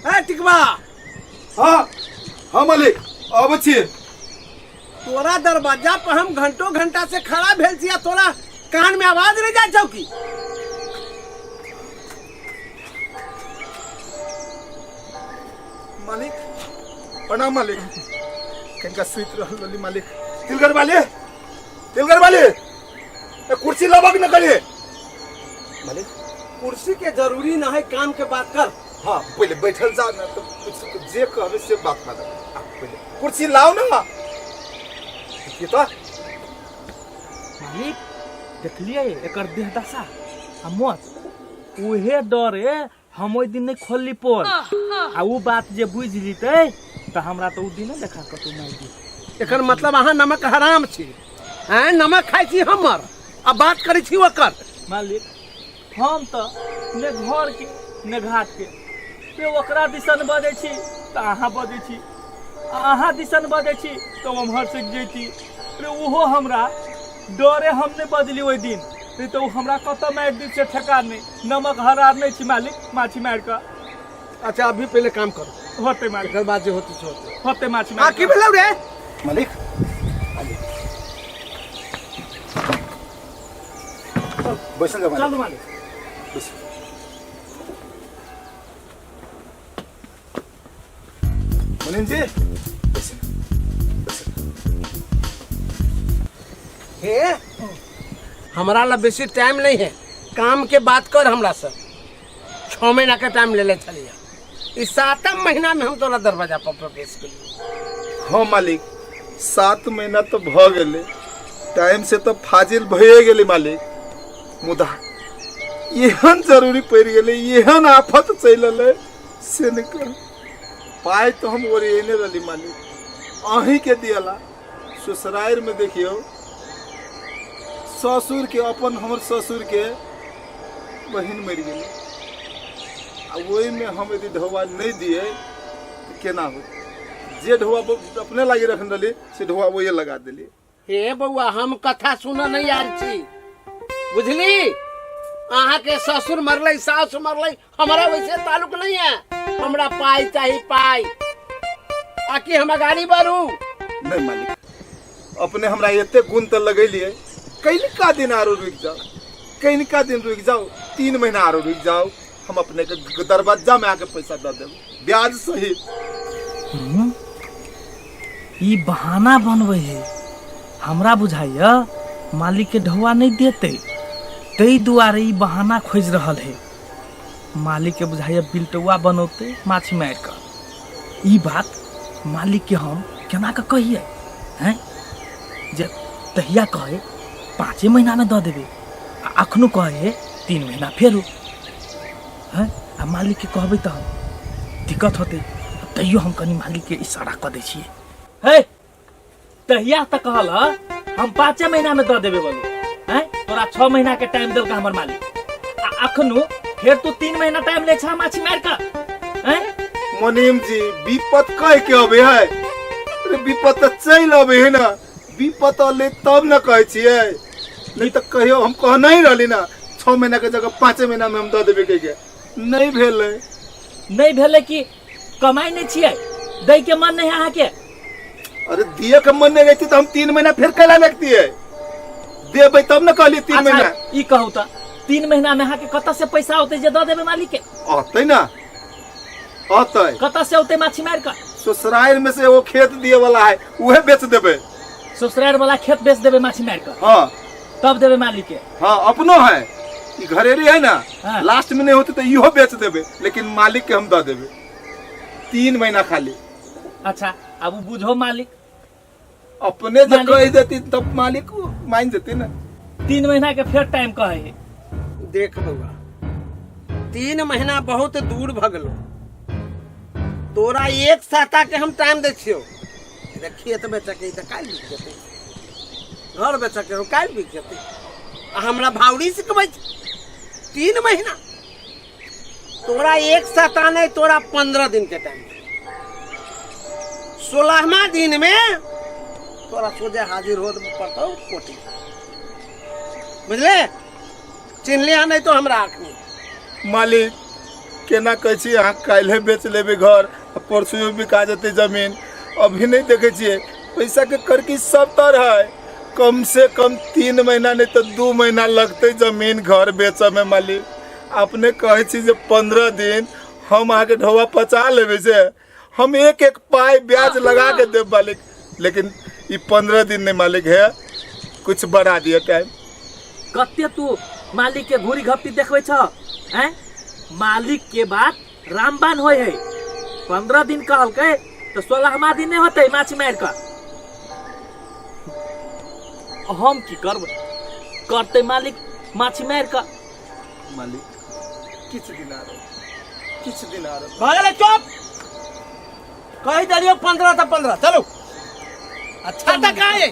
ए टिकवा। हाँ हाँ मालिक अब छी। तोरा दरवाजा पर हम घंटों घंटा से खड़ा भेल छिया, तोरा कान में आवाज नहीं जा छौ की? मालिक प्रणाम मालिक। कनका सुत रहल वाली मालिक। तिलगर वाले कुर्सी लबक न करिए मालिक। कुर्सी के जरूरी ना है, काम के बात कर। हाँ पहले बैठल जा ना, तो कुछ जे कहबे से बात ना पहले कुर्सी लाओ ना। ये तो मालिक देखलिए एकर देह दशा हम उहे डरे हम ओइ दिन नहीं खोलली पोल आ उ बात जे बुझ जइते त हमरा तो उ दिन देखा कतौ नहीं दी। एकर मतलब अहाँ नमक हराम छी हैं? नमक खाई छी हमर आ बात करै छी ओकर। मालिक हम तो ने घर के ने घाट के पे ओकरा दिसन बजे छी त अहाँ बजे छी, अहाँ दिसन बजे छी तो उम्हर से जैती रे उहो हमरा डरे हमने बदली ओइ दिन नहीं तो हमरा कत मार दी से ठेकान नहीं। नमक हरार नहीं छी मालिक, माछी मार का। अच्छा अभी पहले काम करो, होते मालिक, एकर बाद जे होती से होते। होते माछी आ मार की भेलौ रे मालिक बैसल जा चल मालिक। मालिक। मुनीम जी हे हमरा ला बेसी टाइम नहीं है, काम के बात कर हमरा से। 6 महीना का टाइम ले ले चलिए, इस 7 महीना में हम तोरा दरवाजा पर प्रवेश करिए। हाँ मालिक 7 महीना तो भ गेले, टाइम से तो फाजिल भए गेले मालिक। मुदा एहन जरूरी पड़ गेले, एहन आफत चल से निकल पाए तो हम ओरिएने रही मालिक। अहीं के दियला ससुराल में देखियो ससुर के अपन हमर ससुर के बहन मर गई, वही में हम यदि ढोवा नहीं दिए तो केना हो? जे ढोवा अपने लागे रखन रही से ढोवा वो लगा दिली। हे बउआ हम कथा सुन नहीं आल छी, बुझली? अहाँ के ससुर मरले सास मरले, हमारा वैसे ताल्लुक नहीं है। हमरा पाई चाहिए पाई, आकि हम गाड़ी बारू नहीं मालिक अपने हमरा एते गुण तो लगेलिए, कई दिन आरो रुक जाओ, कई दिन रुक जाओ, 3 महीना आरो रुक जाओ, हम अपने के दरवाजा में आके पैसा दे देब ब्याज सहित। ई बहाना बनवे है, हमरा बुझाइया मालिक के ढौआ नहीं देते तई दुआरे ई बहाना खोज रहल है। मालिक के बुझाइया बिल्टुआ बनौते माछी मार कर। ई बात मालिक के हम केना के कहिए हैं? जे तहिया कहे 5 महीना में दे देबे, अखनो कहे 3 महीना फेरू हैं? आ मालिक के कहबे तो दिक्कत होते, तैयो हम कनी मालिक के इशारा कर दे छिए। हे तहिया तक कहल हम 5 महीना में दे देबे बोलो हैं? तोरा 6 महीना के टाइम देल का हमर मालिक, अखनो फिर तू 3 महीना टाइम ले छा माछी मार का हैं? मुनीम जी विपत कह के अबे है, अरे विपत तो चल अबे है ना, विपत ले तब न कहे छिए, नहीं तो कहियो हम कह नहीं रहली ना 6 महीना के जगह 5 महीना में हम दे देबे के नहीं भेले। नहीं भेले कि कमाई नहीं छिए, दे के मन नहीं अहाँ के? अरे दिए के मन नहीं रहती तो हम 3 महीना फिर कैला लगती है? देबे तब न कहली 3 महीना। ई कहू त 3 महीना में अहाँ के कत से पैसा होते जे दे देबे मालिक के? आते ना आते, कत से होते माछी मार का? ससुराल में से वो खेत दिए वाला है, उहे बेच देबे। ससुराल वाला खेत बेच देबे माछी मार का? हाँ तब देबे मालिक के? हाँ अपनो है, ई घरेरी है ना। हाँ। लास्ट में नहीं होते तो इहो बेच देबे, लेकिन मालिक के हम दे देबे 3 महीना खाली। अच्छा अब बुझो मालिक, अपने जब कह देती तब मालिक मान देते ना। 3 महीना के फिर टाइम कहे है। देख बउआ 3 महीना बहुत दूर भगलो, तोरा एक साता के हम टाइम दे छियो। खेत बेच के तो काल बिक जेते, घर बेच के काल बिक जेते, आ हमरा भावड़ी से कमाई 3 महीना। तोरा एक साता नहीं, तोरा 15 दिन के टाइम, 16वां दिन में तोरा सोझे हाजिर हो पड़ता कोटी, बुझले? चिन्ह लिया नहीं तो हमरा आँख में। मालिक केना कहै छी अहाँ काल्हे बेच लेबै घर परसू बिका जेतै जमीन अभी नहीं देखे छियै पैसा के करकी सब तरह है कम से कम 3 महीना नहीं तो 2 महीना लगते जमीन घर बेचे में मालिक अपने कहे छी जे 15 दिन हम आके ढोवा पचा लेबे से हम एक एक पाई ब्याज लगा के देब मालिक लेकिन ये 15 दिन नहीं मालिक है कुछ बढ़ा दिया टाइम कते तू मालिक के घूरी घपटी देखबै छ हैं मालिक के बात रामबान होय है 15 दिन कहलकै तो 16वां दिन नहीं होते माछी मार का हम की करब करते मालिक माछी मार का मालिक किछ दिन आ रहो भागले चुप कही दलियो 15 तो 15 चलो अच्छा तक आए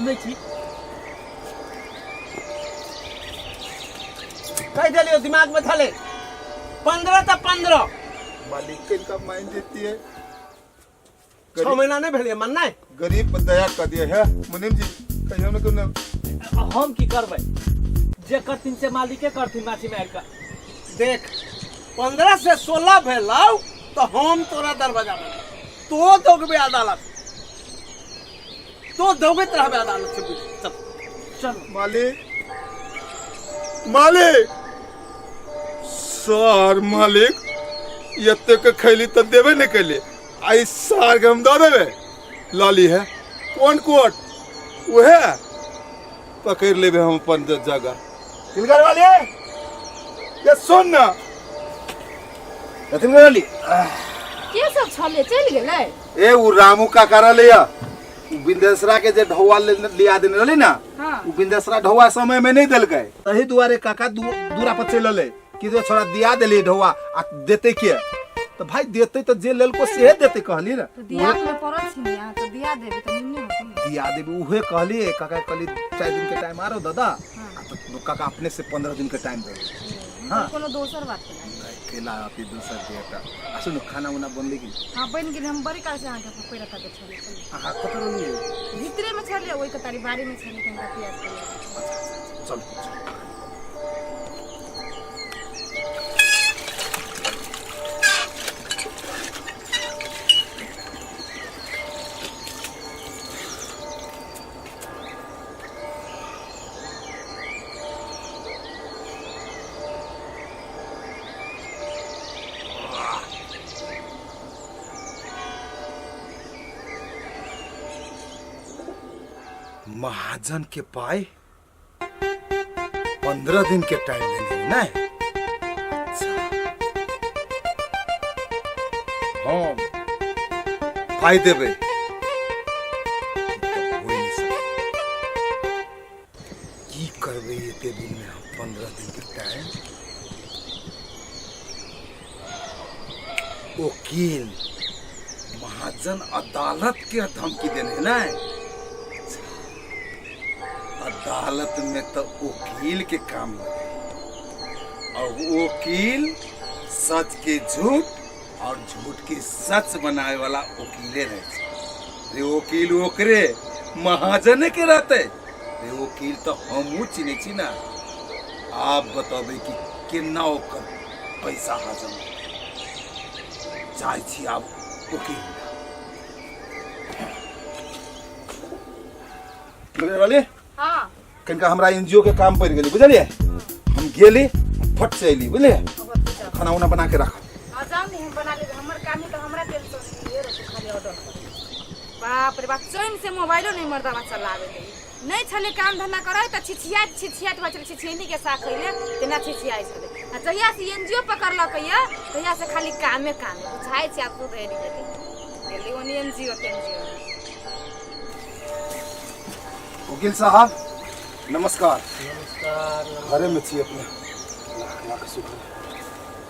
नहीं छी कही दलियो दिमाग में थले 15 तो 15 मालिक के इनका माइंड देती है 6 महीना नहीं भेलिए मन नहीं गरीब पर दया कर दिया है मुनीम जी कहियो न को हम की करबै जे करथिन से मालिके करथिन माछी मार का देख 15 से 16 भेलौ तो हम तोरा दरवाजा में तो दोगबे अदालत तो दोगे तरह अदालत से चल चल मालिक मालिक सर मालिक यत्ते के खैली तो देबे नहीं कैले आई सार के हम दे देबे लाली है कौन कोट वह पकड़ लेबे हम अपन जगह तिलकर वाले ये सुन ना तिलकर वाली के सब छले चल गेलै ए उ रामू का करले या बिंदेसरा के जे ढौआ लिया देने रहली ना हां उ बिंदेसरा ढौआ समय में नहीं देलकै तही दुआरे काका दूरा पर चलले कि जो छोड़ा दिया देली ढौआ आ देते के तो भाई देते तो जे लेलको से देते कहली ना तो दिया में पड़ल छी यहां तो दिया देबे तो निन्ने होती दिया देबे उहे कहली काका कहली 4 दिन के टाइम आरो दादा तो काका अपने से 15 दिन के टाइम दे हां कोनो दोसर बात नहीं केला आपी दूसर देता सुन खाना उना बनले कि हां बन गेल हम बड़ी काल से आके पकड़ रखा के छले हां कतर नहीं भीतरे में छले ओई के तारी बाड़ी में छले कनका प्याज के चल महाजन के पाए 15 दिन के टाइम देने ना हम पाई देबे की करबे एते दिन में हम 15 दिन के टाइम वकील महाजन अदालत के धमकी देने ना अदालत में तो वकील के काम लगे और वकील सच के झूठ और झूठ के सच बनाए वाला वकीले रहे वकील ओकरे महाजन के रहते रे वकील तो हमू चिने छी ना आप बताबे कि केना ओकर पैसा हाजम जाय छी आप वकील वाले हां कनका हमरा एनजीओ के काम पड़ गेली बुझलिए हम गेली फट से अइली बुझलिए खाना उना बना के रख आ जाओ नहीं हम बना ले हमर काम तो हमरा टेंशन ये रखो खाली ऑर्डर बाप रे बाप चैन से मोबाइलो नहीं मर्दावा चलावे दे नहीं छले काम धंधा करे त छिछियात बचल छिछियनी के साथ खइले तेना छिछियाई छले आ जहिया से एनजीओ पकड़लक या तहिया से खाली कामे बुझाई छै आपको रेडी गेली ओनी एनजीओ वकील साहब नमस्कार घरे में छी अपने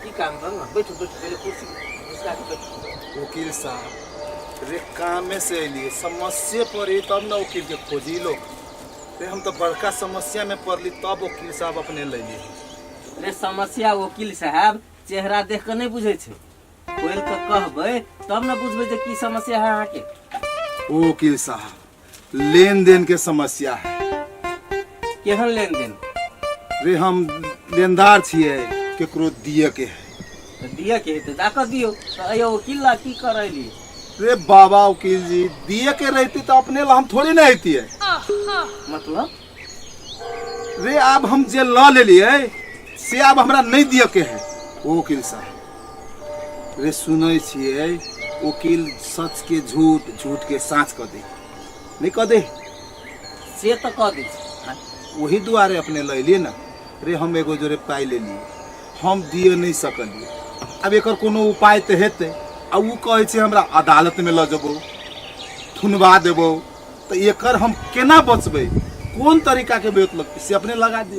की काम करना बैठो पहले कुर्सी इसका बैठो वकील साहब रे काम में से अइली समस्या पड़ी तब ना वकील के खोजी लो रे हम तो बड़का समस्या में पड़ली तब वकील साहब अपने ले लिए रे समस्या वकील साहब चेहरा देख के नहीं बुझे छै कोइल के कहबै तब ना बुझबै जे की समस्या है अहाँ के वकील साहब लेन देन के समस्या है केहन लेन देन रे हम लेनदार छिए केकरो दिए के है दिया के हेतै जाकर दियो अयो वकील ला की करैली रे बाबा वकील जी, दिए के रहती तो अपने ला हम थोड़ी ना रहती है। मतलब रे अब हम जे ल ले लिए से अब हमरा नहीं दिए के है। ओ वकील साहब रे सुनै छियै वकील सच के झूठ, झूठ के सच कह दे, नहीं कह दे से तो कह दी वही दुआरे अपने ले लिए ना रे। हम एगो जोरे पाई ले लिए, हम दिए नहीं सकलिए। अब एकर कोनो उपाय तो हेतै। आ उ कहै छै हमरा अदालत में ल जेबो, थुनवा देबो, तो एकर हम केना बचबै? कोन तरीका के बेत लगतै से अपने लगा दिए।